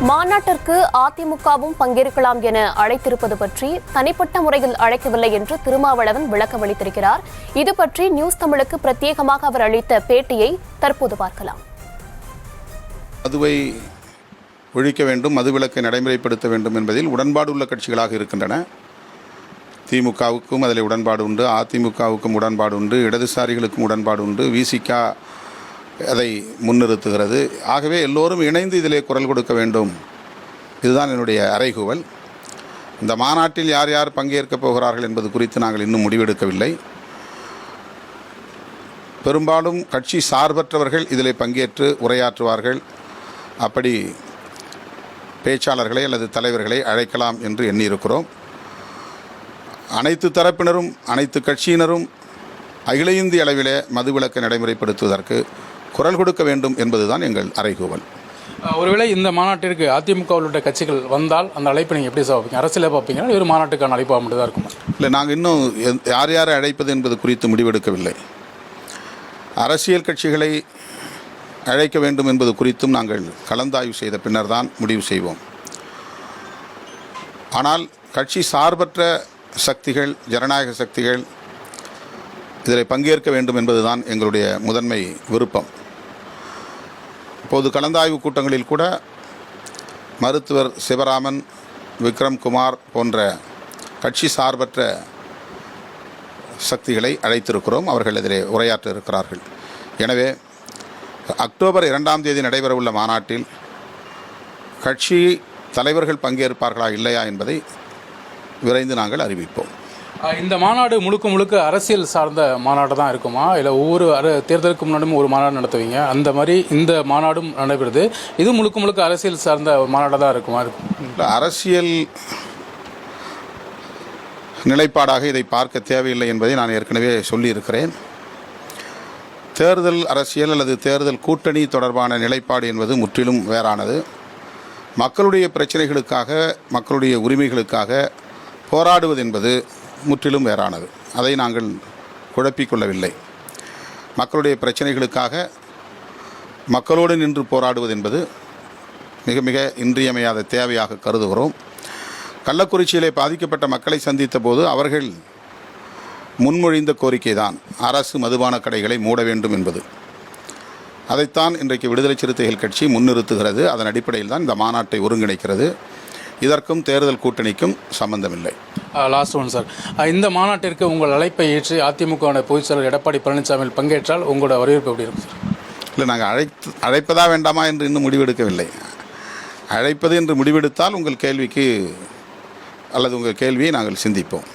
மாநாட்டிற்கு அதிமுகவும் பங்கேற்கலாம் என அழைத்திருப்பது பற்றி தனிப்பட்ட முறையில் அழைக்கவில்லை என்று திருமாவளவன் விளக்கம் அளித்திருக்கிறார். இது பற்றி நியூஸ் தமிழுக்கு பிரத்யேகமாக அவர் அளித்த பேட்டியை தற்போது பார்க்கலாம். மதுவை ஒழிக்க வேண்டும், மதுவிலக்கை நடைமுறைப்படுத்த வேண்டும் என்பதில் உடன்பாடு உள்ள கட்சிகளாக இருக்கின்றன. திமுகவுக்கும் அதில் உடன்பாடு உண்டு, அதிமுகவுக்கும் உடன்பாடு உண்டு, இடதுசாரிகளுக்கும் உடன்பாடு உண்டு, விசிக அதை முன்னிறுத்துகிறது. ஆகவே எல்லோரும் இணைந்து இதிலே குரல் கொடுக்க வேண்டும். இதுதான் என்னுடைய அறைகூவல். இந்த மாநாட்டில் யார் யார் பங்கேற்கப் போகிறார்கள் என்பது குறித்து நாங்கள் இன்னும் முடிவெடுக்கவில்லை. பெரும்பாலும் கட்சி சார்பற்றவர்கள் இதிலே பங்கேற்று உரையாற்றுவார்கள். அப்படி பேச்சாளர்களை அல்லது தலைவர்களை அழைக்கலாம் என்று எண்ணியிருக்கிறோம். அனைத்து தரப்பினரும் அனைத்து கட்சியினரும் அகில இந்திய அளவிலே மதுவிலக்கை நடைமுறைப்படுத்துவதற்கு குரல் கொடுக்க வேண்டும் என்பதுதான் எங்கள் அறைகூவல். ஒருவேளை இந்த மாநாட்டிற்கு அதிமுக உள்ளிட்ட கட்சிகள் வந்தால் அந்த அழைப்பை நீங்கள் எப்படி பார்ப்பீங்க? அரசியலை பார்ப்பீங்கன்னா ஒரு மாநாட்டுக்கான அழைப்பாக மட்டும் தான் இருக்குமா? இல்லை, நாங்கள் இன்னும் யார் யாரை அழைப்பது என்பது குறித்து முடிவெடுக்கவில்லை. அரசியல் கட்சிகளை அழைக்க வேண்டும் என்பது குறித்தும் நாங்கள் கலந்தாய்வு செய்த பின்னர் தான் முடிவு செய்வோம். ஆனால் கட்சி சார்பற்ற சக்திகள், ஜனநாயக சக்திகள் இதில் பங்கேற்க வேண்டும் என்பதுதான் எங்களுடைய முதன்மை விருப்பம். இப்போது கலந்தாய்வு கூட்டங்களில் கூட மருத்துவர் சிவராமன், விக்ரம்குமார் போன்ற கட்சி சார்பற்ற சக்திகளை அழைத்திருக்கிறோம். அவர்கள் இதிலே உரையாற்ற இருக்கிறார்கள். எனவே அக்டோபர் 2ஆம் தேதி நடைபெறவுள்ள மாநாட்டில் கட்சி தலைவர்கள் பங்கேற்பார்களா இல்லையா என்பதை விரைந்து நாங்கள் அறிவிப்போம். இந்த மாநாடு முழுக்க அரசியல் சார்ந்த மாநாடு தான் இருக்குமா, இல்லை ஒவ்வொரு தேர்தலுக்கு முன்னாடியும் ஒரு மாநாடு நடத்துவீங்க? அந்த மாதிரி இந்த மாநாடும் நடைபெறுது. இது முழுக்க அரசியல் சார்ந்த மாநாடு தான் இருக்குமா? அரசியல் நிலைப்பாடாக இதை பார்க்க தேவையில்லை என்பதை நான் ஏற்கனவே சொல்லியிருக்கிறேன். தேர்தல் அரசியல் அல்லது தேர்தல் கூட்டணி தொடர்பான நிலைப்பாடு என்பது முற்றிலும் வேறானது. மக்களுடைய பிரச்சனைகளுக்காக, மக்களுடைய உரிமைகளுக்காக போராடுவது என்பது முற்றிலும் வேறானது. அதை நாங்கள் குழப்பிக்கொள்ளவில்லை. மக்களுடைய பிரச்சனைகளுக்காக மக்களோடு நின்று போராடுவது என்பது மிக மிக இன்றியமையாத தேவையாக கருதுகிறோம். கள்ளக்குறிச்சியிலே பாதிக்கப்பட்ட மக்களை சந்தித்த போது அவர்கள் முன்மொழிந்த கோரிக்கை தான் அரசு மதுபான கடைகளை மூட வேண்டும் என்பது. அதைத்தான் இன்றைக்கு விடுதலை சிறுத்தைகள் கட்சி முன்னிறுத்துகிறது. அதன் அடிப்படையில் தான் இந்த மாநாட்டை ஒருங்கிணைக்கிறது. இதற்கும் தேர்தல் கூட்டணிக்கும் சம்பந்தமில்லை. லாஸ்ட் ஒன் சார், இந்த மாநாட்டிற்கு உங்கள் அழைப்பை ஏற்று அதிமுக பொதுச் செயலர் எடப்பாடி பழனிசாமி பங்கேற்றால் உங்களோட வரவேற்பு எப்படி இருக்கும் சார்? இல்லை, நாங்கள் அழைப்பதா வேண்டாமா என்று இன்னும் முடிவெடுக்கவில்லை. அழைப்பது என்று முடிவெடுத்தால் உங்கள் கேள்வியை நாங்கள் சிந்திப்போம்.